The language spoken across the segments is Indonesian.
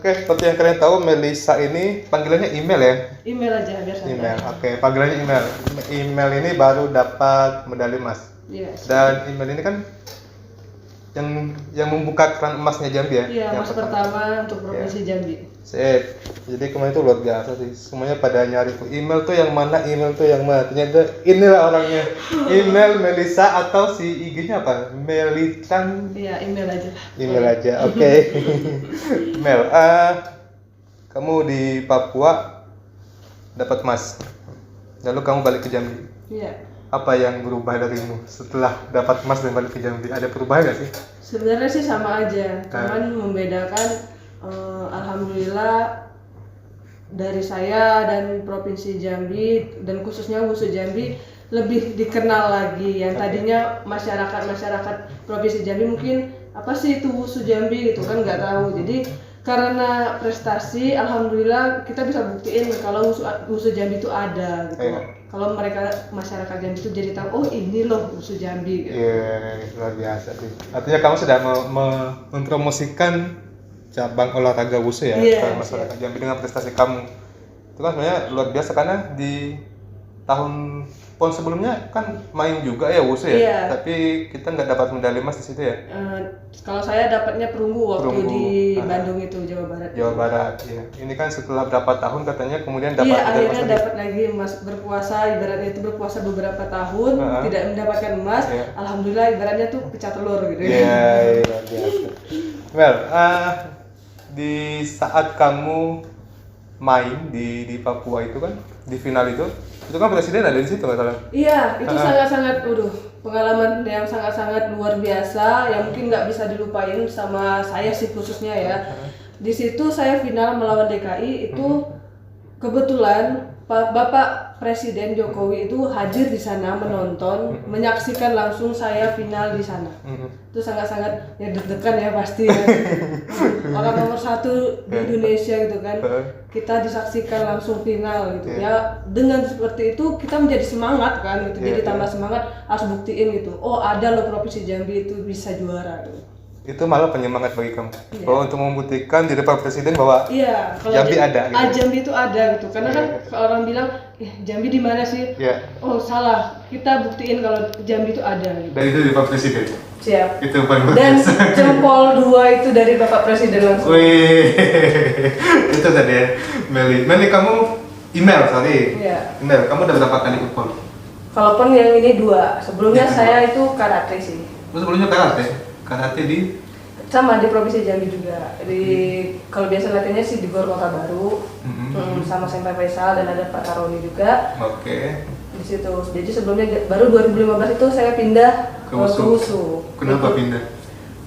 Oke, seperti yang kalian tahu, Melisa ini panggilannya email ya? Email aja biar santai. Email, oke. Panggilannya email. Email ini baru dapat medali emas. Iya. Dan email ini kan yang membuka keran emasnya Jambi ya? Iya, emas pertama untuk Provinsi Jambi. Sip. Jadi kemarin itu luar biasa sih. Semuanya pada nyari tuh email tuh yang mana, email tuh yang mana. Ternyata inilah orangnya. Email Melisa atau si IG-nya apa? Melitan. Iya, email aja. Email aja, oke. Mel, kamu di Papua dapat emas, lalu kamu balik ke Jambi. Iya. Apa yang berubah darimu setelah dapat emas dan balik ke Jambi? Ada perubahan nggak sih? Sebenarnya sih sama aja, cuman membedakan alhamdulillah dari saya dan Provinsi Jambi dan khususnya Wusu Jambi lebih dikenal lagi. Yang tadinya masyarakat Provinsi Jambi mungkin apa sih itu Wusu Jambi gitu kan nggak tahu. Jadi karena prestasi alhamdulillah kita bisa buktiin kalau Wusu Jambi itu ada gitu. Kalau mereka masyarakat Jambi itu jadi tahu, oh ini loh Wusu Jambi gitu. Iya, luar biasa sih. Artinya kamu sudah mempromosikan cabang olahraga wusu ya ke masyarakat Jambi dengan prestasi kamu. Itu kan sebenarnya luar biasa karena di tahun PON sebelumnya kan main juga ya wusu ya. Iya. Tapi kita nggak dapat medali emas di situ ya. Kalau saya dapatnya perunggu waktu di Bandung itu Jawa Barat. Jawa Barat ya. Ini kan setelah berapa tahun katanya kemudian dapat medali emas. Iya, akhirnya dapat lagi emas, berpuasa ibaratnya itu berpuasa beberapa tahun tidak mendapatkan emas. Alhamdulillah ibaratnya tuh pecah telur gitu. Iya, luar biasa. Well, di saat kamu main di Papua itu kan di final itu kan presiden ada di situ nggak salah? Iya, itu sangat-sangat, pengalaman yang sangat-sangat luar biasa yang mungkin nggak bisa dilupain sama saya sih khususnya ya. Di situ saya final melawan DKI itu kebetulan Bapak Presiden Jokowi itu hadir di sana menonton, menyaksikan langsung saya final di sana. Itu sangat-sangat ya deg-degan ya pasti ya. Orang nomor 1 di Indonesia gitu kan. Kita disaksikan langsung final gitu ya. Dengan seperti itu kita menjadi semangat kan gitu. Jadi tambah semangat harus buktiin gitu. Oh, ada loh Provinsi Jambi itu bisa juara gitu. Itu malah penyemangat bagi kamu bahwa untuk membuktikan di depan presiden bahwa Jambi ada gitu. Jambi itu ada gitu karena kan orang bilang Jambi di mana sih? Oh salah, kita buktiin kalau Jambi itu ada gitu. Dan itu di depan presiden. Siap. Itu paling dan jempol 2 itu dari Bapak Presiden langsung. Wih, itu tadi ya. Meli kamu email. Email, kamu udah berapa kali ikut PON? Kalau PON yang ini 2, sebelumnya saya itu karate sih. Sebelumnya karate di sama di Provinsi Jambi juga. Kalau biasa latihannya sih di Gor Kota Baru, sama Senpai Faisal dan ada Pak Karoni juga. Oke. Di situ. Jadi sebelumnya baru 2015 itu saya pindah ke wusu. Kenapa pindah?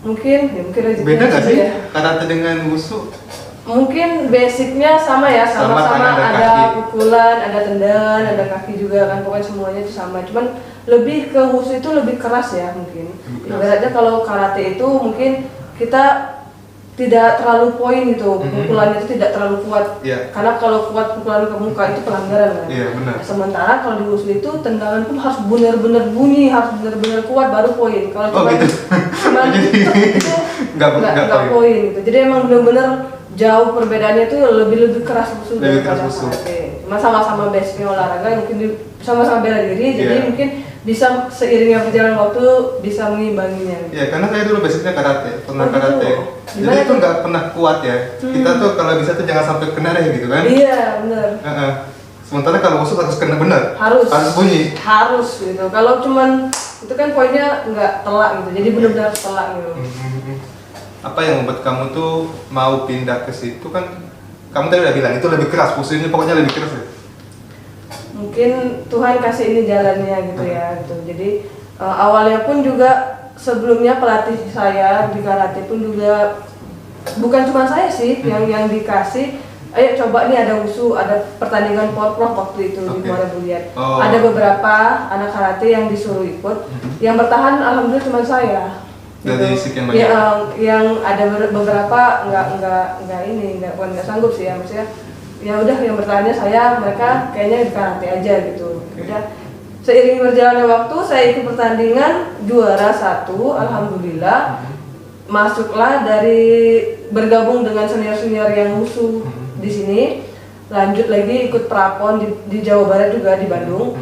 Mungkin rezeki. Beda nggak sih karate dengan wusu? Mungkin basicnya sama ya, sama-sama ada pukulan, ada tendangan, ada kaki juga kan, pokoknya semuanya itu sama. Cuman lebih ke wusu itu lebih keras ya mungkin. Ibaratnya kalau karate itu mungkin kita tidak terlalu poin gitu, pukulannya itu tidak terlalu kuat. Karena kalau kuat pukulan ke muka itu pelanggaran kan. Sementara kalau di wusu itu tendangan pun harus benar-benar bunyi, harus benar-benar kuat baru poin. Kalau cuma itu nggak poin gitu. Jadi emang benar-benar jauh perbedaannya itu lebih keras wusu daripada karate. Cuma sama-sama basicnya olahraga, mungkin sama-sama bela diri, jadi mungkin bisa seiringnya berjalan waktu bisa mengimbanginya. Iya, karena saya dulu basicnya karate, karate. Jadi itu nggak pernah kuat ya. Kita tuh kalau bisa tuh jangan sampai kena deh gitu kan? Iya, benar. Sementara kalau wusu harus kena benar. Harus bunyi. Harus gitu. Kalau cuman itu kan poinnya nggak telak gitu. Jadi benar-benar telak gitu. Apa yang membuat kamu tuh mau pindah ke situ kan? Kamu tadi udah bilang itu lebih keras, wusu ini pokoknya lebih keras ya? Mungkin Tuhan kasih ini jalannya gitu ya gitu. Jadi awalnya pun juga sebelumnya pelatih saya di karate pun juga bukan cuma saya sih yang dikasih, ayo coba nih ada wusu, ada pertandingan porprov waktu itu di Muara Buliat. Ada beberapa anak karate yang disuruh ikut, yang bertahan alhamdulillah cuma saya. Dari sekian banyak. Yang ada beberapa nggak sanggup sih ya, maksudnya ya udah yang bertahannya mereka kayaknya di karate aja gitu. Udah seiring berjalannya waktu saya ikut pertandingan juara 1 alhamdulillah. Masuklah dari bergabung dengan senior-senior yang musuh di sini, lanjut lagi ikut prapon di Jawa Barat juga di Bandung.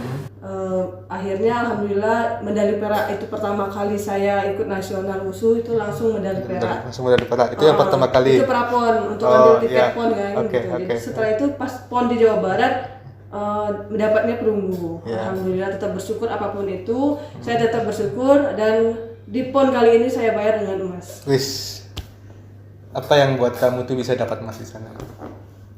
Akhirnya alhamdulillah medali perak itu pertama kali saya ikut nasional wusu itu langsung medali perak. Langsung medali perak. Itu yang pertama kali. Itu prapon untuk ambil tiket iya. pon kan Oke, gitu. oke. Jadi setelah itu pas pon di Jawa Barat mendapatnya perunggu. Yeah. Alhamdulillah tetap bersyukur apapun itu, saya tetap bersyukur dan di pon kali ini saya bayar dengan emas. Wis. Apa yang buat kamu tuh bisa dapat emas di sana?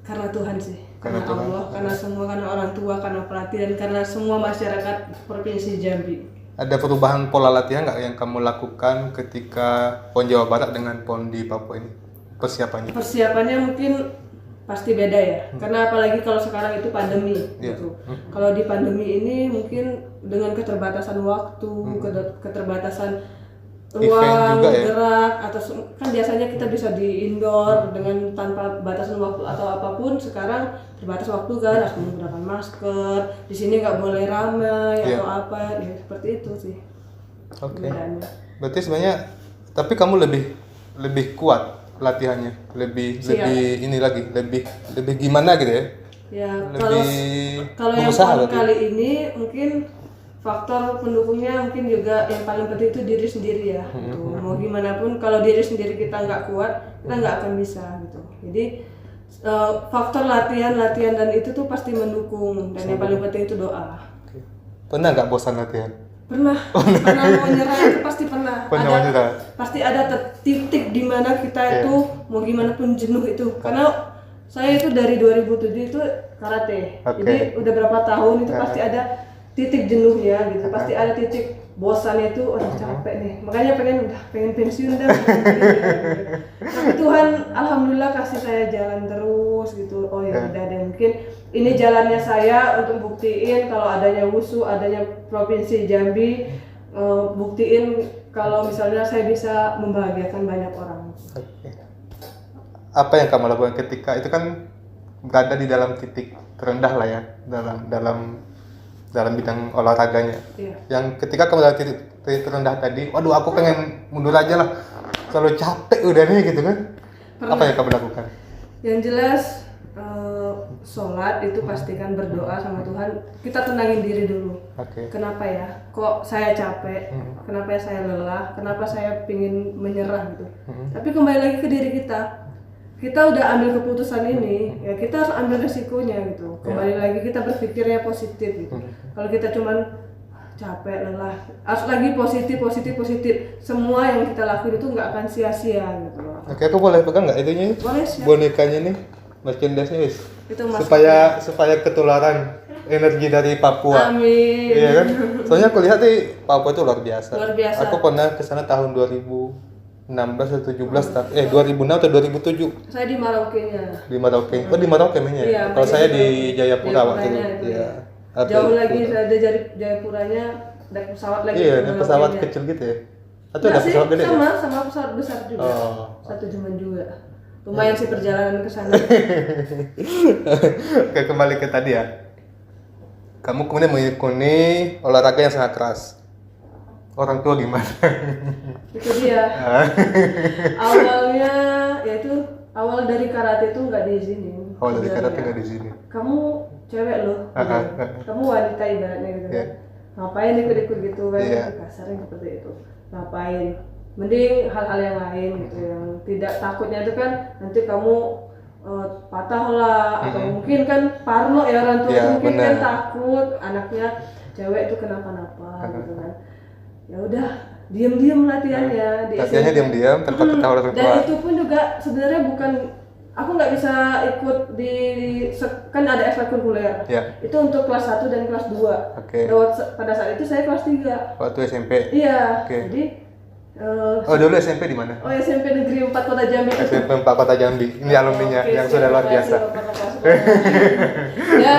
Karena Tuhan sih, karena Karena Tuhan. Allah, karena semua, karena orang tua, karena pelatih dan karena semua masyarakat Provinsi Jambi. Ada perubahan pola latihan nggak yang kamu lakukan ketika PON Jawa Barat dengan PON di Papua ini? Persiapannya? Persiapannya mungkin pasti beda ya, karena apalagi kalau sekarang itu pandemi gitu. Kalau di pandemi ini mungkin dengan keterbatasan waktu, keterbatasan ruang Event juga ya? gerak atau kan biasanya kita bisa di indoor dengan tanpa batasan waktu atau apapun. Sekarang terbatas waktu kan, harus menggunakan masker. Di sini nggak boleh ramai atau apa, ya seperti itu sih. Oke. Bedanya. Berarti sebenarnya, tapi kamu lebih kuat latihannya, lebih ini lagi, lebih gimana gitu ya? Ya Lebih kalau yang berusaha PON berarti? kali ini mungkin faktor pendukungnya mungkin juga yang paling penting itu diri sendiri ya. Gitu. Mau gimana pun kalau diri sendiri kita nggak kuat, kita nggak akan bisa gitu. Jadi faktor latihan dan itu tuh pasti mendukung dan yang paling penting itu doa. Oke. Pernah nggak bosan latihan? Pernah mau nyerah itu pasti pernah. Pernah mau nyerah? Pasti ada titik di mana kita itu mau gimana pun jenuh itu. Karena saya itu dari 2007 itu karate. Oke. Jadi udah berapa tahun itu pasti ada titik jenuhnya gitu. Pasti ada titik bosannya itu, capek nih. Makanya pengen pensiun dah. Tapi Tuhan alhamdulillah kasih saya jalan terus gitu. Oh ya udah deh, mungkin ini jalannya saya untuk buktiin kalau adanya wusu, adanya Provinsi Jambi, buktiin kalau misalnya saya bisa membahagiakan banyak orang. Oke. Apa yang kamu lakukan ketika itu kan berada di dalam titik terendah lah ya dalam bidang olahraganya. Iya. Yang ketika kamu dalam titik terendah tadi, waduh aku pengen mundur aja lah, terlalu capek udah nih gitu kan. Apa yang kamu lakukan? Yang jelas sholat itu pastikan berdoa sama Tuhan. Kita tenangin diri dulu. Oke. Kenapa ya? Kok saya capek? Kenapa ya saya lelah? Kenapa saya pingin menyerah gitu? Tapi kembali lagi ke diri kita. Kita udah ambil keputusan ini, ya kita harus ambil resikonya gitu. Kembali lagi kita berpikirnya positif gitu. Kalau kita cuman capek, lelah, harus lagi positif. Semua yang kita lakuin itu nggak akan sia-sia gitu loh. Oke, aku boleh pegang nggak itunya? Boleh, siap. Bonekanya nih, merchandise-nya wis. Itu Mas. Supaya ketularan energi dari Papua. Amin. Iya kan? Soalnya aku lihat nih Papua itu luar biasa. Luar biasa. Aku pernah ke sana tahun 2016 atau 17 2006 atau 2007 Saya di Merauke-nya. di Merauke. Oh di Merauke mainnya. Iya, Kalau saya mainnya di Jayapura waktu itu. Jayapuranya itu, Iya. Jauh lagi ada dari Jayapuranya naik pesawat lagi. Iya, ke naik pesawat Merauke-nya. kecil gitu ya. Atau ada Nggak sih, pesawat gede ya? sama pesawat besar juga. Oh. Satu jaman juga. Lumayan sih perjalanan ke sana. Oke, kembali ke tadi ya. Kamu kemudian mengikuti olahraga yang sangat keras. Orang tua gimana? Itu dia. Awalnya yaitu awal dari karate itu nggak diizinin. Awal dari karate sebenarnya. nggak di sini. Kamu cewek loh. gitu. Kamu wanita ibaratnya gitu kan. Iya. Ngapain ikut-ikut gitu kan? Iya. Kasarnya seperti itu. Ngapain? Mending hal-hal yang lain gitu yang tidak takutnya itu kan nanti kamu patah lah atau mungkin kan parno ya orang tua Iya, mungkin benar. kan takut anaknya cewek itu kenapa-napa gitu kan. Ya udah diam-diam latihannya Latihannya diam-diam tanpa ketahuan orang dan tua. itu pun juga sebenarnya bukan aku nggak bisa ikut kan ada ekstrakurikuler. Ya. Itu untuk kelas 1 dan kelas 2. Oke. Pada saat itu saya kelas 3. Waktu SMP. Iya. Oke. Jadi Oh dulu SMP di mana? SMP Negeri 4 Kota Jambi. SMP 4 Kota Jambi. Ini alumninya Oke, yang sudah luar terima kasih, biasa. Bapak-bapak sekolah. Ya,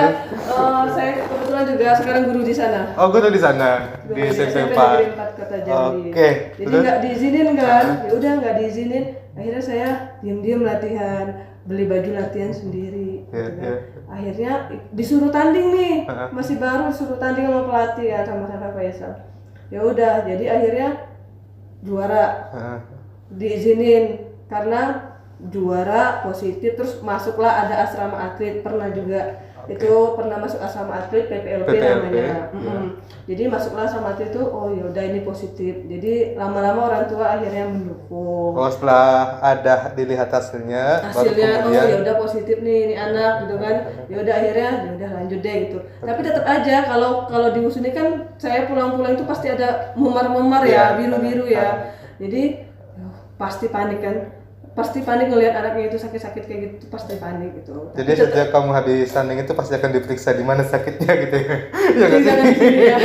saya kebetulan juga sekarang guru di sana. Oh, gue tuh di sana di Guru SMP Negeri 4. 4 Kota Jambi. Oke, Jadi terus? nggak diizinin kan? Ya udah nggak diizinin. Akhirnya saya diam-diam latihan, beli baju latihan sendiri. Iya, gitu kan. iya. Akhirnya disuruh tanding nih, masih baru suruh tanding sama pelatih ya sama Pak Faisal. Ya udah, jadi akhirnya juara. Heeh. Diizinin karena juara positif, terus masuklah ada asrama atlet, pernah juga. Itu pernah masuk asrama atlet PPLP namanya. Jadi masuklah asrama atlet itu, oh yaudah ini positif. Jadi lama-lama orang tua akhirnya mendukung. Oh, setelah ada dilihat hasilnya baru Oh kemudian yaudah positif nih ini anak gitu kan. Yaudah akhirnya yaudah lanjut deh gitu. Tapi tetap aja kalau di USU ini kan saya pulang-pulang itu pasti ada memar-memar ya, biru-biru ya. Jadi pasti panik kan. Pasti panik ngelihat anaknya itu sakit-sakit kayak gitu, pasti panik gitu. Jadi sejak kamu habis tanding itu pasti akan diperiksa di mana sakitnya gitu ya. Iya Jadi nggak jangan sih? gini ya.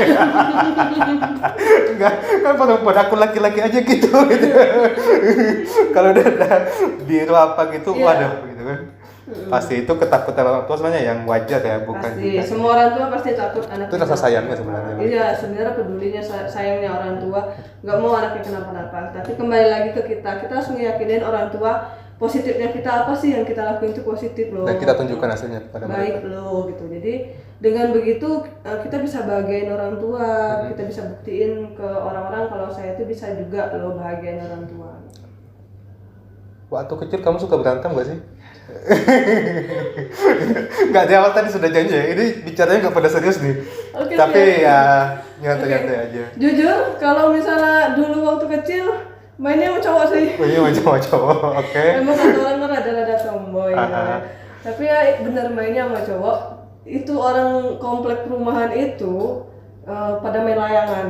Enggak, kan pada aku laki-laki aja gitu. Kalau udah ada biru apa gitu, waduh gitu kan. Pasti itu ketakutan orang tua sebenarnya yang wajar ya, bukan Pasti, kita. semua orang tua pasti takut anaknya. Itu rasa sayangnya sebenarnya. Iya, sebenarnya pedulinya sayangnya orang tua, nggak mau anaknya kenapa-napa. Tapi kembali lagi ke kita harus meyakinin orang tua positifnya kita apa sih yang kita lakuin itu positif loh. Dan kita tunjukkan hasilnya kepada baik mereka. loh gitu. Jadi dengan begitu kita bisa bahagiain orang tua, kita bisa buktiin ke orang-orang kalau saya itu bisa juga loh bahagiain orang tua. Waktu kecil kamu suka berantem gak sih? Nggak, di awal tadi sudah janji ya, ini bicaranya nggak pada serius nih. Tapi ya nyantai-nyantai aja. Jujur, kalau misalnya dulu waktu kecil mainnya sama cowok sih. Ini macam cowok, oke. Emang kata orang kan rada-rada tomboy gitu kan. Tapi ya bener mainnya sama cowok. Itu orang komplek perumahan itu pada main layangan.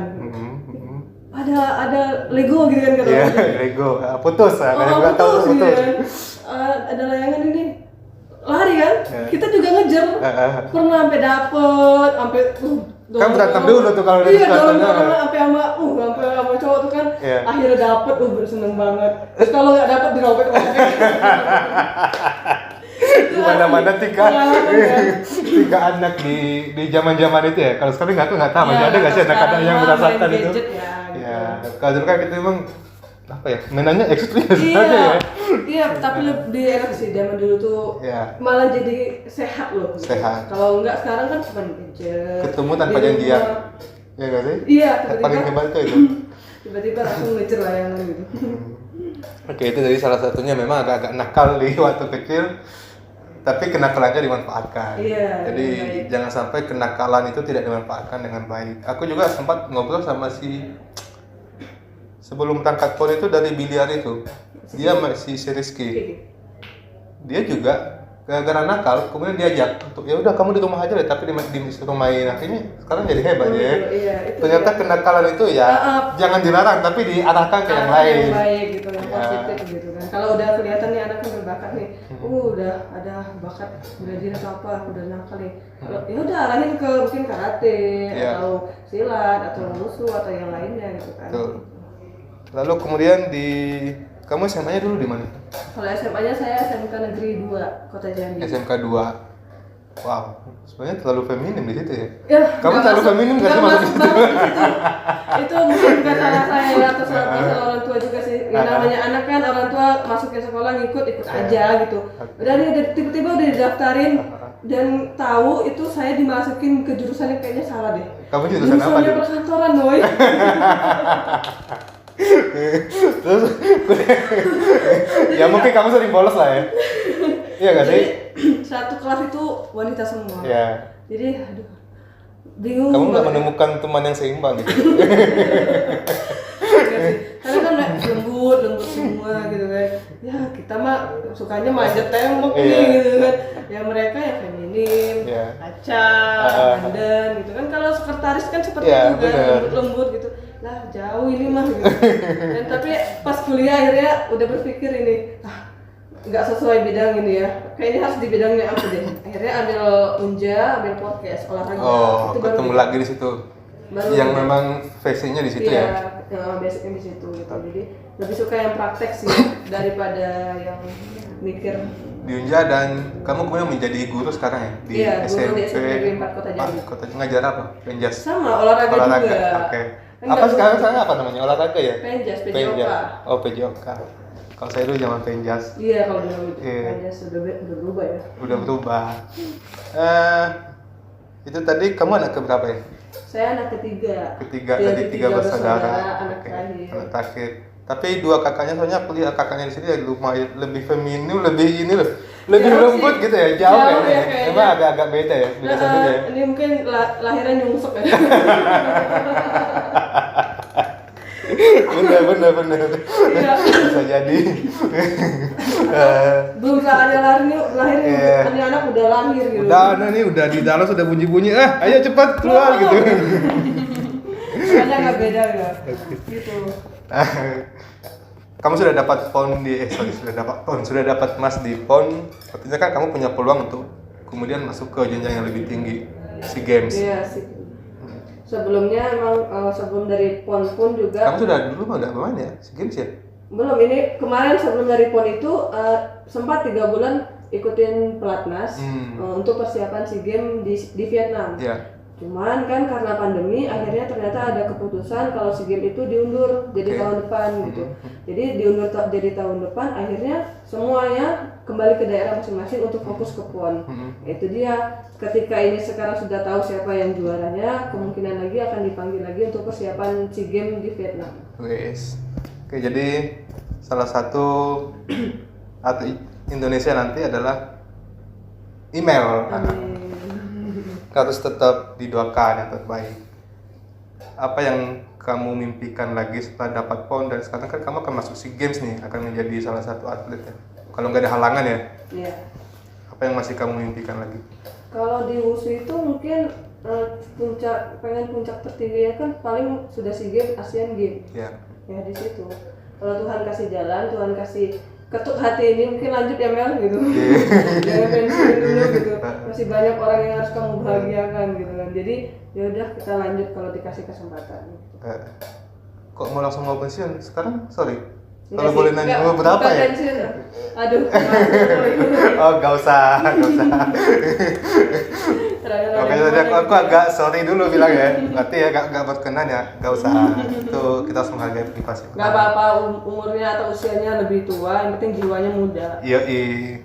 Ada Lego gitu kan kata Iya, orang. Lego. Putus ya, kayak nggak tahu putus putus. gitu kan. Ada layangan ini. Lari kan? Kita juga ngejar. Pernah sampai dapet, sampai Kan berantem dulu tuh kalau udah iya, berantem. sampai sama cowok tuh kan. Iya. Akhirnya dapet, seneng banget. Terus kalau nggak dapet dirobek-robek. Di mana-mana tiga anak di zaman-zaman itu ya. Kalau sekarang nggak tahu, masih ada nggak sih anak-anak yang merasakan itu? Ya, kalau dulu kan kita memang apa ya, mainannya ekstrim ya. Iya, tapi lebih enak sih zaman dulu tuh. Malah jadi sehat loh. Sehat. Kalau enggak sekarang kan cuma gadget. Ketemu tanpa janjian. Ya nggak sih? Iya, paling hebat tuh itu. Tiba-tiba langsung ngejar layangan gitu. Oke, itu dari salah satunya memang agak-agak nakal di waktu kecil. Tapi kenakalannya dimanfaatkan. Iya. Jadi jangan sampai kenakalan itu tidak dimanfaatkan dengan baik. Aku juga sempat ngobrol sama sebelum berangkat pon itu dari biliar itu. Dia masih si Rizky. Dia juga gara-gara nakal, kemudian diajak untuk ya udah kamu di rumah aja deh, tapi disuruh main. Akhirnya sekarang jadi hebat ya. Iya, ternyata kenakalan itu ya jangan dilarang, tapi diarahkan ke yang lain. Yang baik gitu, yang positif gitu kan. Kalau udah kelihatan nih anaknya berbakat nih, udah ada bakat belajar atau apa, udah nakal nih. Kalau ya udah arahin ke mungkin karate atau silat atau wushu atau yang lainnya gitu kan. Tuh. Lalu kemudian kamu SMA-nya dulu di mana? Kalau SMA-nya saya SMK Negeri 2 Kota Jambi. SMK 2. Wow, sebenarnya terlalu feminim di situ ya. Ya, kamu terlalu feminim nggak sih masuk di situ? Itu mungkin bukan salah saya atau salah orang tua juga sih. Ya, namanya anak kan orang tua masukin sekolah ikut aja gitu. Udah nih tiba-tiba udah didaftarin dan tahu itu saya dimasukin ke jurusan yang kayaknya salah deh. Kamu jurusan apa? Jurusannya perkantoran, boy. Terus ya mungkin kamu sering bolos lah ya. Iya nggak sih? Satu kelas itu wanita semua. Iya. Jadi aduh bingung. Kamu nggak menemukan teman yang seimbang gitu? Karena kan lembut semua gitu kan. Ya kita mah sukanya manjat tembok nih gitu kan. Ya mereka yang feminim, acak, pandan gitu kan. Kalau sekretaris kan seperti itu kan, lembut gitu. Lah jauh ini mah gitu. Dan tapi pas kuliah akhirnya udah berpikir ini nggak sesuai bidang ini ya, kayaknya harus di bidangnya apa deh. Akhirnya ambil unja, ambil podcast olahraga. Oh, ketemu lagi di situ. Yang memang passionnya di situ ya. Iya, basicnya di situ gitu. Jadi lebih suka yang praktek sih daripada yang mikir. Di Unja dan kamu kemudian menjadi guru sekarang ya di SMP. Iya, guru di SMP 4 Kota Jambi. Kota Jambi ngajar apa? Penjas. Sama olahraga juga. Oke. Apa sekarang apa namanya? Olahraga ya? Penjas, PJOK. Oh, PJOK. Kalau saya dulu zaman penjas. Iya, kalau dulu penjas sudah berubah ya. Udah berubah. Itu tadi kamu anak keberapa ya? Saya anak ketiga. Ketiga, tadi 3 bersaudara. Anak terakhir. Anak terakhir. Tapi dua kakaknya soalnya aku lihat kakaknya di sini ya lumayan lebih feminim, lebih ini loh. Lebih Jauh lembut sih. gitu ya, jauh Jauh ya. ya kayaknya. Emang agak-agak beda ya, beda Nah, sendiri ya. ini mungkin lahirnya nyungsep ya. Bener. Iya. Bisa jadi. Belum saatnya lahir Iya. ini anak udah lahir gitu. Udah, nah nih udah di dalam sudah bunyi-bunyi. Ayo cepat keluar gitu. Makanya nggak beda ya. Gitu. Kamu sudah dapat PON sudah dapat emas di PON. Artinya kan kamu punya peluang untuk kemudian masuk ke jenjang yang lebih tinggi, SEA Games. Iya sih. Sebelumnya emang sebelum dari PON pun juga Kamu sudah dulu udah bermain ya SEA Games ya? belum. Ini kemarin sebelum dari PON itu sempat 3 bulan ikutin pelatnas untuk persiapan SEA Games di Vietnam. Iya. Cuman kan karena pandemi akhirnya ternyata ada keputusan kalau SEA Games itu diundur jadi tahun depan gitu. Jadi diundur jadi tahun depan, akhirnya semuanya kembali ke daerah masing-masing untuk fokus ke PON. Itu dia, ketika ini sekarang sudah tahu siapa yang juaranya, kemungkinan lagi akan dipanggil lagi untuk persiapan SEA Games di Vietnam. Wes. Oke, jadi salah satu atlet Indonesia nanti adalah email. Amin. Harus tetap didoakan yang terbaik. Apa yang kamu mimpikan lagi setelah dapat PON dan sekarang kan kamu akan masuk SEA Games nih, akan menjadi salah satu atlet ya. Kalau nggak ada halangan ya. Iya. Apa yang masih kamu mimpikan lagi? Kalau di WUSU itu mungkin pengen puncak tertingginya kan paling sudah SEA Games, ASEAN Games. Ya. Ya di situ. Kalau Tuhan kasih jalan, Tuhan kasih ketuk hati ini, mungkin lanjut ya Mel gitu. Jangan pensiun dulu gitu. Masih banyak orang yang harus kamu bahagiakan gitu kan. Jadi ya udah kita lanjut kalau dikasih kesempatan. Kok mau langsung mau pensiun? Sekarang sorry. Enggak Kalau sih, boleh nanya enggak, umur berapa bukan ya? pensiun. Aduh. Maaf. Oh, gak usah. Makanya tadi aku agak sorry dulu bilang ya. Berarti ya gak berkenan ya, gak usah. Itu kita harus menghargai privasi. Gak apa-apa umurnya atau usianya lebih tua, yang penting jiwanya muda. Iya,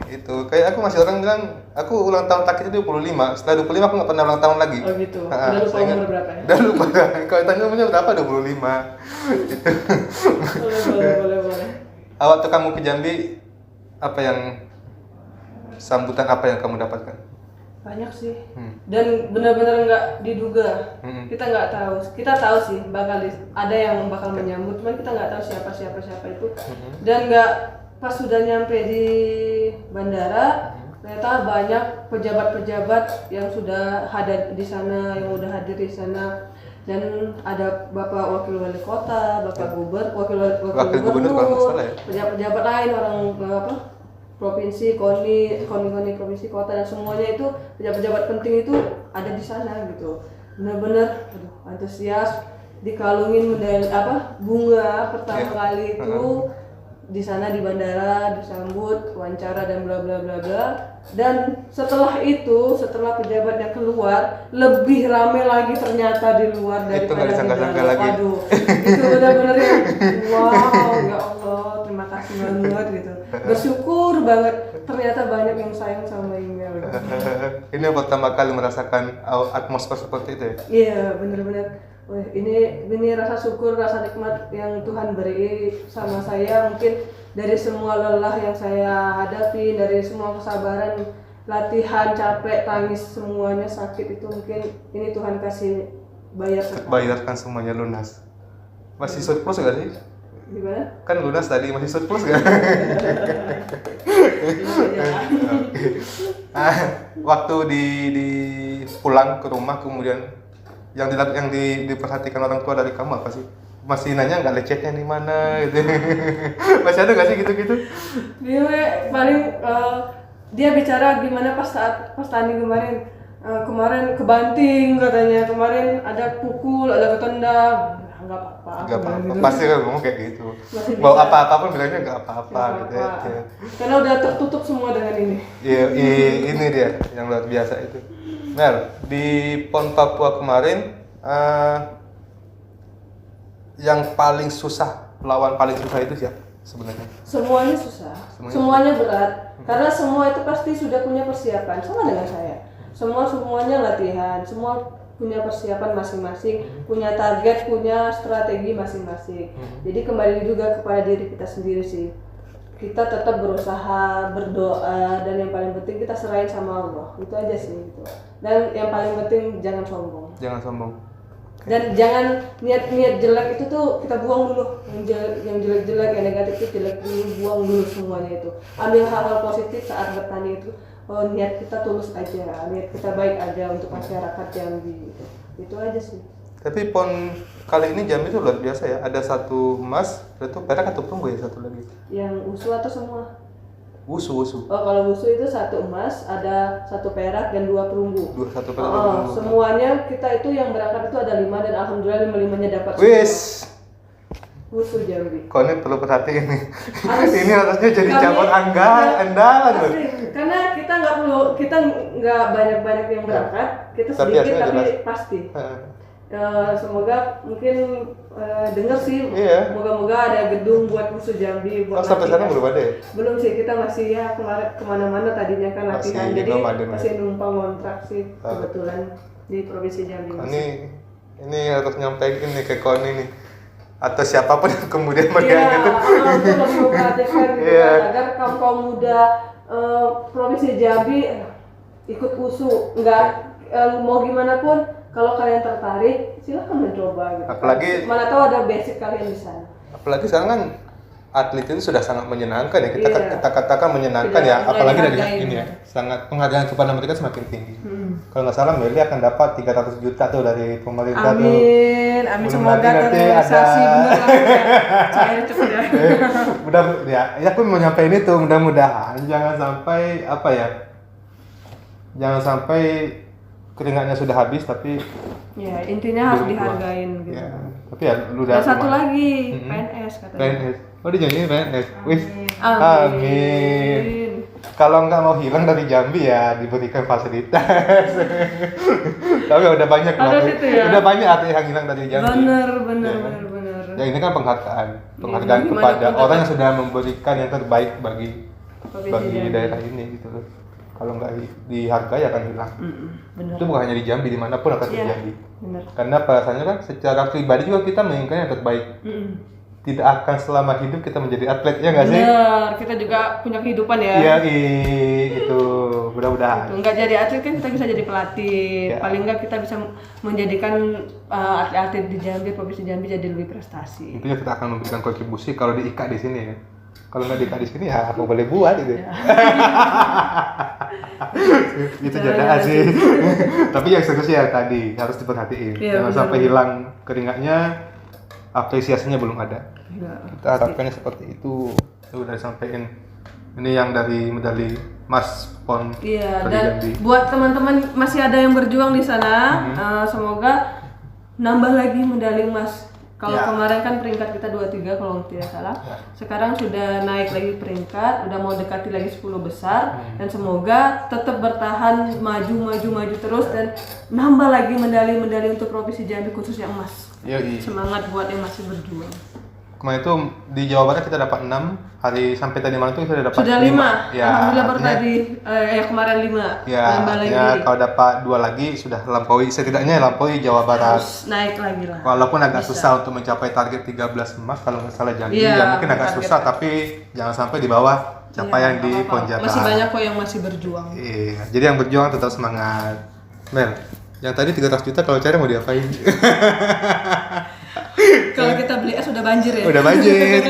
itu. Kayak aku masih orang bilang, aku ulang tahun terakhir itu 25. Setelah 25 aku gak pernah ulang tahun lagi. Oh gitu. Udah lupa umur berapa ya? Udah lupa. Kalau tanya umurnya berapa? 25. Boleh. Waktu kamu ke Jambi, sambutan apa yang kamu dapatkan? Banyak sih. Dan benar-benar nggak diduga. Kita nggak tahu. Kita tahu sih ada yang bakal menyambut, cuman kita nggak tahu siapa itu. Dan pas sudah nyampe di bandara, ternyata banyak pejabat-pejabat yang sudah hadir di sana, dan ada Bapak Wakil Wali Kota, Bapak Wakil Gubernur, kalau nggak salah ya. pejabat-pejabat lain, orang provinsi, koni provinsi, kota, dan semuanya itu pejabat-pejabat penting itu ada di sana gitu. Benar-benar antusias, dikalungin bunga pertama kali itu di sana di bandara, disambut, wawancara dan bla bla bla bla. Dan setelah pejabat yang keluar, lebih rame lagi ternyata di luar daripada itu nggak disangka-sangka lagi. Aduh, itu benar-benar ya, wow, ya Allah, terima kasih banget gitu. Bersyukur banget, ternyata banyak yang sayang sama email. Ini pertama kali merasakan atmosfer seperti itu ya? Iya, benar-benar. Wah, ini rasa syukur, rasa nikmat yang Tuhan beri sama saya. Mungkin dari semua lelah yang saya hadapi, dari semua kesabaran, latihan, capek, tangis, semuanya sakit itu, mungkin ini Tuhan kasih bayarkan semuanya lunas. Masih surplus gak sih? Gimana? Kan lunas tadi, masih surplus gak? Waktu di pulang ke rumah kemudian yang diperhatikan orang tua dari kamu apa sih? Masih nanya nggak lecetnya di mana gitu? Masih ada nggak sih gitu-gitu? Dia paling dia bicara gimana pas tanding kemarin kebanting katanya, kemarin ada pukul, ada ketendang. Nggak apa-apa. Gitu. Pasti kan ngomong kayak gitu. Mau apa-apa pun bilangnya nggak apa-apa gitu ya. Karena udah tertutup semua dengan ini. Iya, ini dia yang luar biasa itu. Mel, di PON Papua kemarin yang paling susah, lawan paling susah itu siapa sebenarnya? Semuanya susah, semuanya berat. Karena semua itu pasti sudah punya persiapan, sama dengan saya. Semuanya latihan, semua punya persiapan masing-masing, punya target, punya strategi masing-masing. Jadi kembali juga kepada diri kita sendiri sih. Kita tetap berusaha, berdoa, dan yang paling penting kita serahin sama Allah. Itu aja sih gitu. Dan yang paling penting jangan sombong. Jangan sombong. Dan jangan niat-niat jelek itu tuh kita buang dulu. Yang jelek-jelek, yang negatif itu jelek dulu, buang dulu semuanya itu. Ambil hal-hal positif saat bertani itu. Oh, niat kita tulus aja, niat kita baik aja untuk masyarakat Jambi. Itu aja sih. Tapi PON kali ini Jambi itu luar biasa ya. Ada satu emas, itu perak atau perunggu ya satu lagi? Yang usu atau semua? Wusu. Oh, kalau wusu itu 1 emas, ada 1 perak dan 2 perunggu. Satu perak, 2 perunggu. Semuanya kita itu yang berangkat itu ada 5 dan alhamdulillah 5-5-nya dapat. Wis. Wusu Jambi. Kau ini perlu perhatiin nih. Ini harusnya jadi cabang andalan loh. Karena kita nggak banyak yang berangkat, kita Tapi sedikit hasilnya tapi jelas. pasti. Semoga mungkin dengar sih. Iya. Moga-moga ada gedung buat Wusu Jambi. Buat Sampai sekarang belum ada ya? Belum sih, kita masih ya kemarin kemana-mana tadinya kan Masih latihan, jadi nomaden, masih numpang kontrak sih kebetulan di provinsi Jambi. Ini harus nyampein nih ke Koni nih, atau siapapun yang kemudian megang Iya, itu. itu lebih memperhatikan gitu Iya. kan, agar kaum muda provinsi Jambi ikut USU, nggak mau gimana pun kalau kalian tertarik silahkan mencoba gitu. Apalagi- mana tahu ada basic kalian di sana. Apalagi sekarang kan atlet itu sudah sangat menyenangkan ya, kita Iya. kita katakan menyenangkan Tidak, ya, apalagi dari dihargain. ini ya, sangat penghargaan kepada mereka semakin tinggi. Kalau nggak salah Meli akan dapat 300 juta tuh dari pemerintah tuh. Amin, Belum semoga lagi nanti terrealisasi ada- bener lah ya. Cair cepet ya. Mudah ya aku mau nyampein itu, mudah-mudahan jangan sampai apa ya, jangan sampai keringatnya sudah habis tapi Ya intinya harus belum keluar. dihargain gitu. Ya, tapi ya lu udah Dan satu kemana? lagi PNS katanya. PNS. Oh dia jadi PNS. Wih. Amin. Amin. Kalau nggak mau hilang dari Jambi ya diberikan fasilitas. Tapi udah banyak loh. Harus itu ya. Udah banyak atlet yang hilang dari Jambi. Bener. Ya ini kan penghargaan Gimana kepada pun orang yang sudah memberikan yang terbaik bagi Provinsi Jambi. daerah ini gitu loh. Kalau nggak dihargai akan hilang. Bener. Itu bukan hanya di Jambi, dimanapun akan Iya. terjadi. Bener. Karena perasaannya kan secara pribadi juga kita menginginkan yang terbaik. Tidak akan selama hidup kita menjadi atlet, ya nggak sih? Bener, kita juga punya kehidupan ya. Iya, itu mudah-mudahan. Enggak jadi atlet kan kita bisa jadi pelatih. Ya. Paling enggak kita bisa menjadikan atlet-atlet di Jambi, provinsi Jambi jadi lebih prestasi. Intinya kita akan memberikan kontribusi kalau diikat di sini ya. Kalau nggak diikat di sini ya apa boleh buat gitu. Ya. Itu jangan sih. Tapi yang seriusnya tadi harus diperhatiin. Iya, Jangan benar. sampai hilang keringatnya, apresiasinya belum ada. Iya. Kita harapkannya seperti itu. Udah disampaikan. Ini yang dari medali Mas PON Iya, dari dan Jambi. buat teman-teman masih ada yang berjuang di sana, semoga nambah lagi medali emas. Kalau Ya. kemarin kan peringkat kita 23 kalau tidak salah. Ya. Sekarang sudah naik lagi peringkat, udah mau dekati lagi 10 besar dan semoga tetap bertahan maju terus dan nambah lagi medali-medali untuk provinsi Jambi khususnya emas. Yoi. Semangat buat yang masih berjuang. Kemarin itu di Jawa Barat kita dapat 6, hari sampai tadi malam itu kita dapat Sudah 5. Ya, Alhamdulillah baru artinya- tadi kemarin 5. Ya, Nambah lagi. artinya kalau dapat 2 lagi sudah lampaui, setidaknya lampaui Jawa Barat. Harus naik lagi lah. Walaupun agak susah untuk mencapai target 13 emas kalau nggak salah Jambi, Iya, ya mungkin agak target. susah tapi jangan sampai di bawah capaian Iya, di nggak PON apa-apa. Jabar. Masih banyak kok yang masih berjuang. Iya, jadi yang berjuang tetap semangat. Mel, yang tadi 300 juta kalau cari mau diapain? Kalau kita beli es udah banjir ya. Udah budget.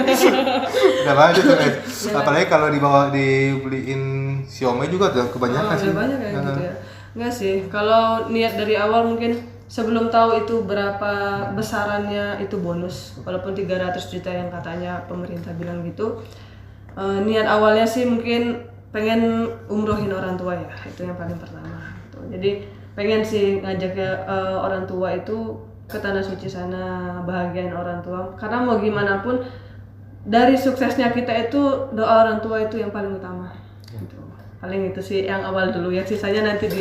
Udah budget tuh, eh. Apalagi kalau dibeliin Xiaomi juga udah kebanyakan sih. Udah banyak kayak gitu ya. Enggak sih, kalau niat dari awal mungkin sebelum tahu itu berapa besarannya itu bonus, walaupun 300 juta yang katanya pemerintah bilang gitu. Niat awalnya sih mungkin pengen umrohin orang tua ya, itu yang paling pertama. Gitu. Jadi pengen sih ngajak orang tua itu ke tanah suci sana, bahagiain orang tua. Karena mau gimana pun dari suksesnya kita itu doa orang tua itu yang paling utama. Gitu. Paling itu sih yang awal dulu ya, sisanya nanti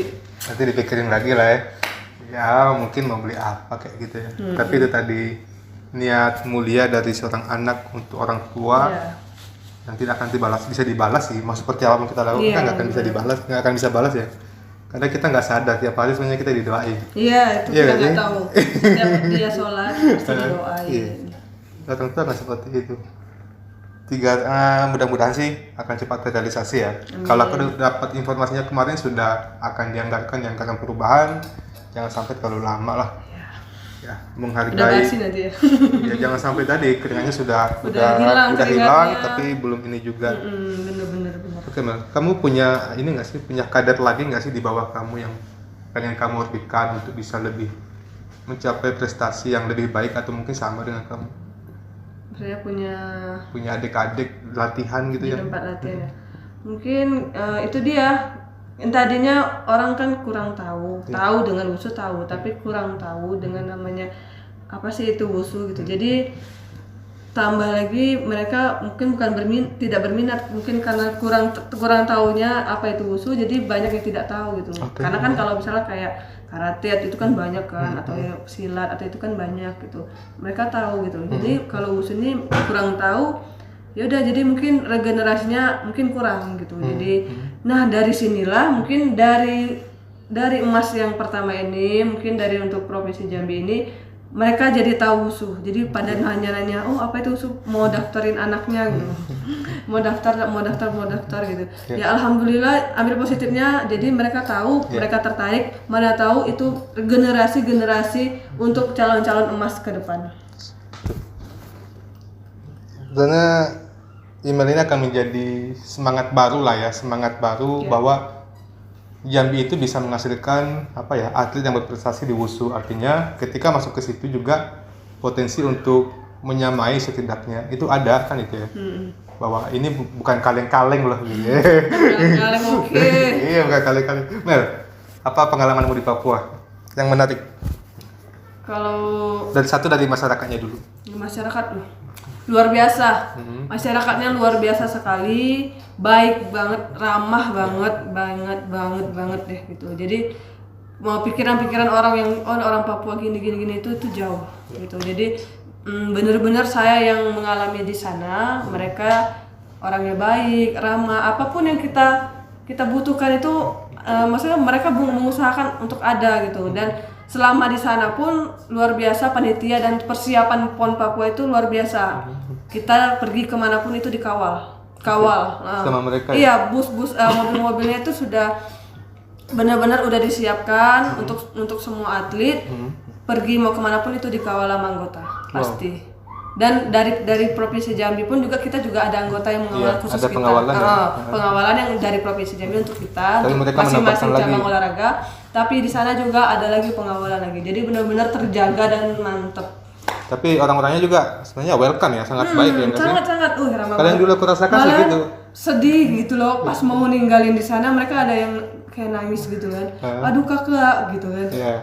Nanti dipikirin lagi lah ya. Ya mungkin mau beli apa kayak gitu ya. Tapi itu tadi niat mulia dari seorang anak untuk orang tua ya. yang tidak akan bisa dibalas sih. Mau seperti apa yang kita lakukan Iya, kan nggak akan bisa dibalas, nggak akan bisa balas ya. Karena kita nggak sadar tiap hari sebenarnya kita didoain. Iya, itu Iya kita nggak nggak sih? tahu. Setiap dia sholat pasti didoain. Iya. Kadang-kadang nggak seperti itu. Mudah-mudahan sih akan cepat terrealisasi ya. Kalau aku dapat informasinya kemarin sudah akan dianggarkan yang akan perubahan, jangan sampai terlalu lama lah. Ya, menghargai. Udah basi nanti ya. Ya jangan sampai tadi keringatnya sudah hilang hilang keringatnya. tapi belum ini juga. Bener. Oke Mel, kamu punya ini nggak sih, punya kadar lagi nggak sih di bawah kamu yang pengen kamu orbitkan untuk bisa lebih mencapai prestasi yang lebih baik atau mungkin sama dengan kamu? Saya Punya adik-adik latihan gitu di ya? tempat latihan ya. Mungkin itu dia. Yang tadinya orang kan kurang tahu dengan wushu tahu, tapi kurang tahu dengan namanya apa sih itu wushu gitu. Jadi tambah lagi mereka mungkin tidak berminat, mungkin karena kurang tahunya apa itu wushu, jadi banyak yang tidak tahu gitu. Karena kan kalau misalnya kayak karate itu kan banyak kan, atau ya silat atau itu kan banyak gitu. Mereka tahu gitu. Jadi kalau wushu ini kurang tahu, ya udah jadi mungkin regenerasinya mungkin kurang gitu. Jadi nah dari sinilah mungkin dari emas yang pertama ini, mungkin dari untuk provinsi Jambi ini mereka jadi tahu wushu. Jadi pada nanya oh apa itu wushu, mau daftarin anaknya gitu. mau daftar gitu. Ya alhamdulillah ambil positifnya, jadi mereka tahu, mereka tertarik, mana tahu itu generasi untuk calon-calon emas ke depan. Karena email ini akan menjadi semangat baru lah ya, bahwa Jambi itu bisa menghasilkan atlet yang berprestasi di wushu. Artinya ketika masuk ke situ juga potensi untuk menyamai setidaknya itu ada kan itu ya. Bahwa ini bukan kaleng-kaleng loh gitu ya. Kaleng oke. Iya, bukan kaleng-kaleng. Mel, apa pengalamanmu di Papua yang menarik? Kalau dari masyarakatnya dulu. Masyarakat luar biasa, masyarakatnya luar biasa sekali, baik banget, ramah banget deh gitu. Jadi mau pikiran orang Papua gini itu jauh gitu. Jadi bener-bener saya yang mengalami di sana, mereka orangnya baik, ramah, apapun yang kita butuhkan itu, maksudnya mereka mengusahakan untuk ada gitu. Dan selama di sana pun luar biasa, panitia dan persiapan PON Papua itu luar biasa. Kita pergi kemanapun itu dikawal. Sama mereka. Iya, bus-bus, mobil-mobilnya itu sudah benar-benar udah disiapkan untuk semua atlet. Pergi mau kemanapun itu dikawal sama anggota, pasti. Dan dari provinsi Jambi pun kita juga ada anggota yang mengawal khusus ada kita. pengawalan Pengawalan yang dari provinsi Jambi untuk kita, tapi untuk masing-masing cabang olahraga. Tapi di sana juga ada lagi pengawalan lagi. Jadi benar-benar terjaga dan mantep. Tapi orang-orangnya juga sebenarnya welcome ya, sangat baik ya. Sangat Kalian ramah banget. dulu aku rasakan sih gitu. Sedih gitu loh, pas mau ninggalin di sana mereka ada yang kayak nangis gitu kan. Aduh kakak gitu kan. Iya.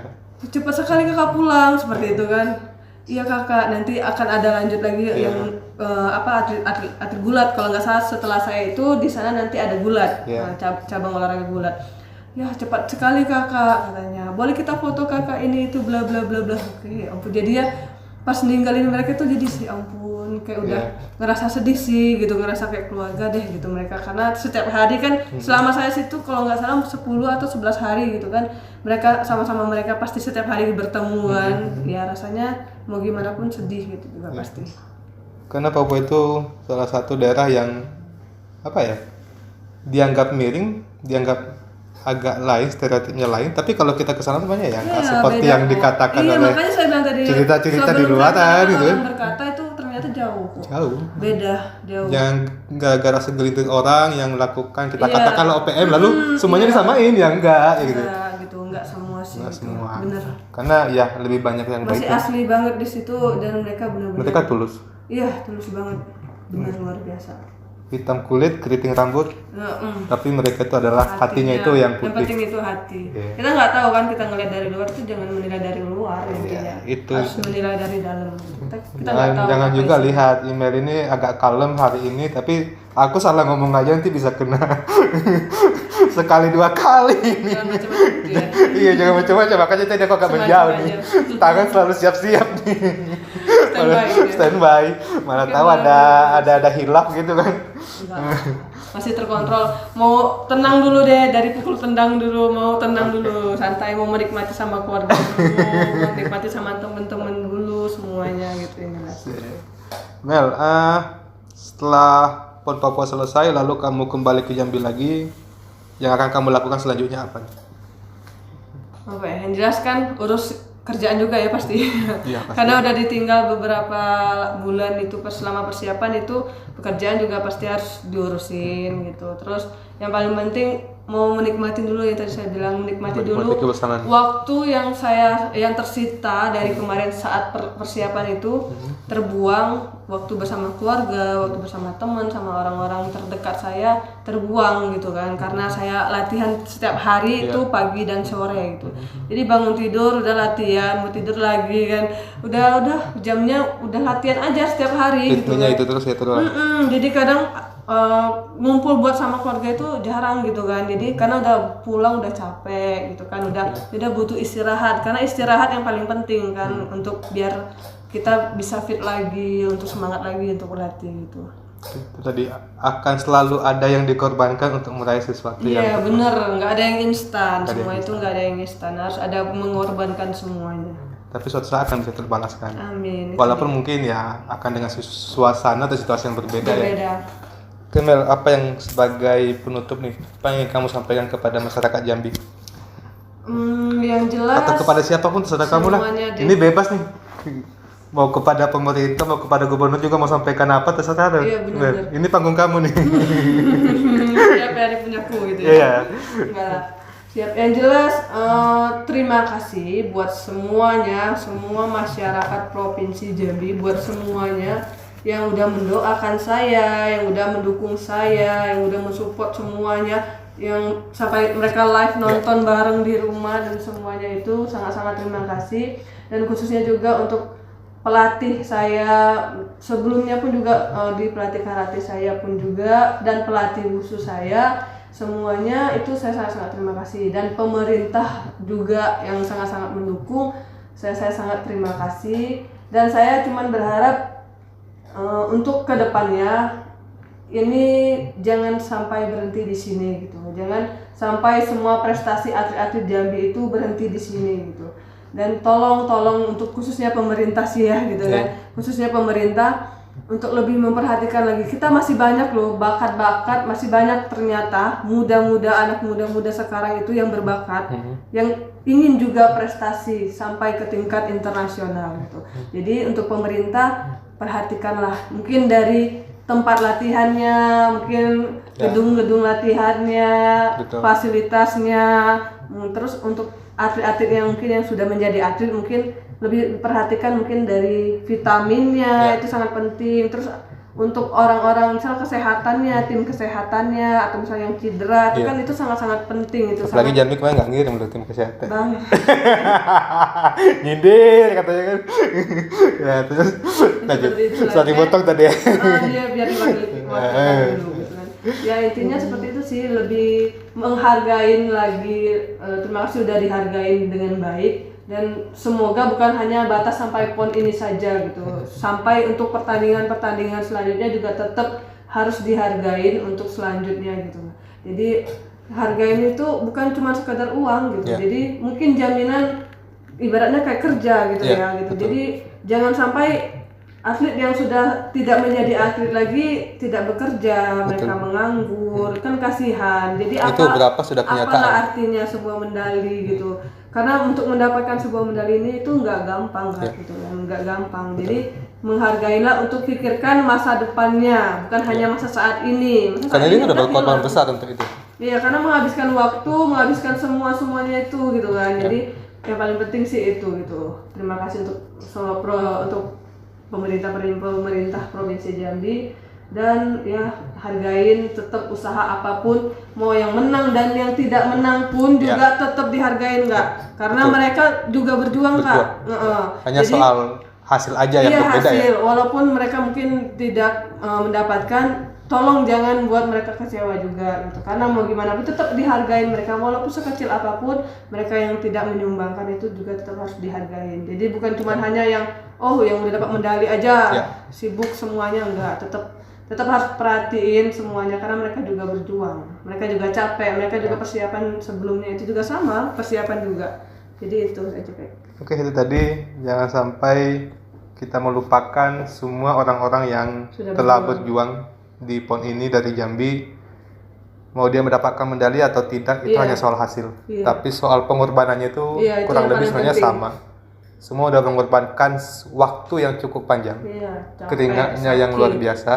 Cepat sekali kakak pulang seperti itu kan. Iya kakak, nanti akan ada lanjut lagi yang atlet gulat. Kalau nggak salah setelah saya itu di sana nanti ada gulat, cabang olahraga gulat. Ya cepat sekali kakak katanya. Boleh kita foto kakak ini itu bla bla bla bla. Oke, ampun. Jadi ya pas ninggalin mereka tuh jadi sih ampun kayak udah ngerasa sedih sih gitu, ngerasa kayak keluarga deh gitu mereka, karena setiap hari kan selama saya situ kalau nggak salah 10 atau 11 hari gitu kan, mereka sama-sama mereka pasti setiap hari bertemu kan. Ya rasanya mau gimana pun sedih gitu juga pasti. Karena Papua itu salah satu daerah yang dianggap miring, dianggap agak lain, stereotipnya lain, tapi kalau kita kesana sebenarnya seperti beda yang dikatakan oleh makanya saya bilang tadi cerita-cerita di luaran gitu kan. Berkata itu ternyata jauh. Beda, jauh. Yang gara-gara segelintir orang yang melakukan kita katakan OPM lalu semuanya disamain ya enggak gitu. Enggak semua sih. Enggak semua. Bener. Karena ya lebih banyak yang masih baik. Masih asli banget di situ dan mereka benar-benar. Mereka tulus. Iya, tulus banget. Benar luar biasa. Hitam kulit, keriting rambut, tapi mereka itu adalah hatinya itu yang putih. Yang penting itu hati. Kita nggak tahu kan, kita ngeliat dari luar itu jangan menilai dari luar intinya. Itu. Harus menilai dari dalam. Kita jangan juga lihat email ini agak kalem hari ini, tapi aku salah ngomong aja nanti bisa kena sekali 2 kali ini. Jangan macam-macam gitu ya. Iya, jangan macam-macam, makanya tadi aku agak menjauh nih. Tangan selalu siap-siap nih. Standby. Malah tahu ada hilaf gitu kan. masih terkontrol. Mau tenang dulu deh, dari pukul tendang dulu, mau tenang dulu, santai, mau menikmati sama keluarga dulu, mau menikmati sama temen-temen dulu, semuanya gitu ini Mas. Mel, setelah PON Papua selesai lalu kamu kembali ke Jambi lagi, yang akan kamu lakukan selanjutnya apa? Apa ya? Yang jelas kan urus kerjaan juga ya pasti. Iya, pasti. Karena udah ditinggal beberapa bulan itu selama persiapan itu pekerjaan juga pasti harus diurusin gitu. Terus yang paling penting mau menikmati dulu yang tadi saya bilang, menikmati dulu kebersamaan. waktu yang tersita dari kemarin saat persiapan itu terbuang, waktu bersama keluarga, waktu bersama teman, sama orang-orang terdekat saya terbuang gitu kan, karena saya latihan setiap hari itu pagi dan sore gitu. Jadi bangun tidur udah latihan, mau tidur lagi kan, udah jamnya udah latihan aja setiap hari gitu Ritmenya kan. itu terus ya terus. Jadi kadang ngumpul buat sama keluarga itu jarang gitu kan, jadi karena udah pulang udah capek gitu kan, udah butuh istirahat, karena istirahat yang paling penting kan untuk biar kita bisa fit lagi, untuk semangat lagi untuk berlatih gitu. Itu tadi akan selalu ada yang dikorbankan untuk meraih sesuatu Iya yang bener, nggak ada yang instan, semua itu nggak ada yang instan, harus ada mengorbankan semuanya. tapi suatu saat akan bisa terbalaskan. Amin. Walaupun mungkin ya akan dengan suasana atau situasi yang berbeda. Ya. Berbeda. Oke Mel, apa yang sebagai penutup nih, apa yang kamu sampaikan kepada masyarakat Jambi? Yang jelas Atau kepada siapapun terserah kamu lah. semuanya Ini bebas nih. Mau kepada pemerintah, mau kepada gubernur juga mau sampaikan apa terserah. Iya, benar. Ini panggung kamu nih. siapa yang punyaku gitu ya. Iya. Enggak lah. Siap. Yang jelas terima kasih buat semuanya, semua masyarakat Provinsi Jambi, buat semuanya yang udah mendoakan saya, yang udah mendukung saya, yang udah mensupport semuanya, yang sampai mereka live nonton bareng di rumah, dan semuanya itu sangat-sangat terima kasih. Dan khususnya juga untuk pelatih saya sebelumnya pun juga, di pelatih karate saya pun juga, dan pelatih wushu saya, semuanya itu saya sangat-sangat terima kasih. Dan pemerintah juga yang sangat-sangat mendukung saya sangat terima kasih. Dan saya cuman berharap untuk kedepannya ini jangan sampai berhenti di sini gitu, jangan sampai semua prestasi atlet-atlet Jambi itu berhenti di sini gitu. Dan tolong untuk khususnya pemerintah sih ya gitu kan, khususnya pemerintah untuk lebih memperhatikan lagi. Kita masih banyak loh bakat-bakat, masih banyak ternyata anak muda sekarang itu yang berbakat, yang ingin juga prestasi sampai ke tingkat internasional gitu. Jadi untuk pemerintah perhatikanlah, mungkin dari tempat latihannya, mungkin gedung-gedung latihannya, Betul. fasilitasnya, terus untuk atlet-atlet yang mungkin yang sudah menjadi atlet mungkin lebih perhatikan mungkin dari vitaminnya, itu sangat penting. Terus untuk orang-orang misal kesehatannya, tim kesehatannya, atau misalnya yang cedera, itu kan itu sangat-sangat penting itu. Apalagi Jambi kemarin nggak ngirim loh tim kesehatan. Bang. Nyindir katanya kan. Ya terus lanjut. Sorry potong tadi ya. Iya biar diwakili dulu gitu kan. Ya intinya seperti itu sih, lebih menghargain lagi. Terima kasih udah dihargain dengan baik. Dan semoga bukan hanya batas sampai PON ini saja gitu, sampai untuk pertandingan selanjutnya juga tetap harus dihargain untuk selanjutnya gitu. Jadi hargain itu bukan cuma sekadar uang gitu, jadi mungkin jaminan ibaratnya kayak kerja gitu ya gitu. Betul. Jadi jangan sampai atlet yang sudah tidak menjadi atlet lagi tidak bekerja, mereka menganggur, kan kasihan. Jadi itu berapa sudah kenyataan? apalah artinya sebuah medali gitu. Karena untuk mendapatkan sebuah medali ini itu nggak gampang kan gitu kan, nggak gampang. Jadi menghargailah, untuk pikirkan masa depannya, bukan hanya masa saat ini. Karena ini udah berkorban besar untuk itu. Iya, karena menghabiskan waktu, menghabiskan semuanya itu gitu kan. Jadi yang paling penting sih itu gitu. Terima kasih untuk untuk pemerintah Provinsi Jambi, dan ya hargain tetap usaha apapun, mau yang menang dan yang tidak menang pun juga tetap dihargain nggak, karena mereka juga berjuang Kak. Hanya jadi, soal hasil aja yang berbeda hasil, ya. walaupun mereka mungkin tidak mendapatkan, tolong jangan buat mereka kecewa juga gitu, karena mau gimana pun tetap dihargain mereka, walaupun sekecil apapun mereka yang tidak menyumbangkan itu juga tetap harus dihargain. Jadi bukan cuma hanya yang udah dapat medali aja sibuk semuanya, enggak, tetap tetap harus perhatiin semuanya karena mereka juga berjuang, mereka juga capek, mereka juga persiapan sebelumnya itu juga sama, persiapan juga. Jadi itu aja Pak. Oke, itu tadi jangan sampai kita melupakan semua orang-orang yang Sudah telah berjuang di PON ini dari Jambi. Mau dia mendapatkan medali atau tidak itu hanya soal hasil. Tapi soal pengorbanannya itu Itu kurang yang lebih paling sebenarnya penting. sama. Semua udah mengorbankan waktu yang cukup panjang. Capek, Keringatnya yang luar biasa,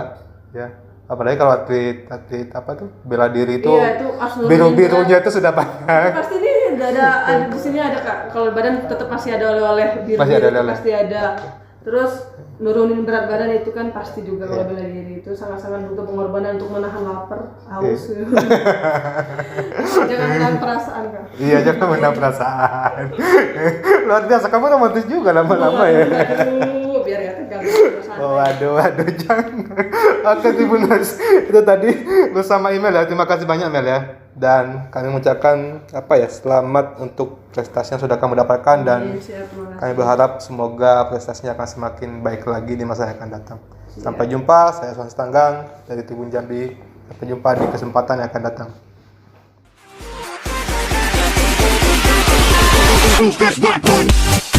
ya. Apalagi kalau atlet apa tuh bela diri itu itu harus nurunin biru-birunya itu sudah banyak. pasti ini udah ada di sini ada Kak. Kalau badan tetap pasti ada oleh-oleh biru, Pasti ada itu oleh-oleh. pasti ada. Terus nurunin berat badan itu kan pasti juga kalau bela diri itu sangat-sangat butuh pengorbanan untuk menahan lapar, haus. Jangan menahan perasaan Kak. Iya, jangan menahan perasaan. Luar biasa, kamu romantis juga lama-lama ya. Aduh, biar ya tegang perasaan. Oh, waduh, jangan. Oke, Tribuners. Itu tadi bersama Email ya. Terima kasih banyak Mel ya. Dan kami mengucapkan selamat untuk prestasi yang sudah kamu dapatkan dan Siap, terima kasih. kami berharap semoga prestasinya akan semakin baik lagi di masa yang akan datang. Sampai jumpa, saya Swan Tanggang dari Tribun Jambi. Sampai jumpa di kesempatan yang akan datang. Who's that weapon?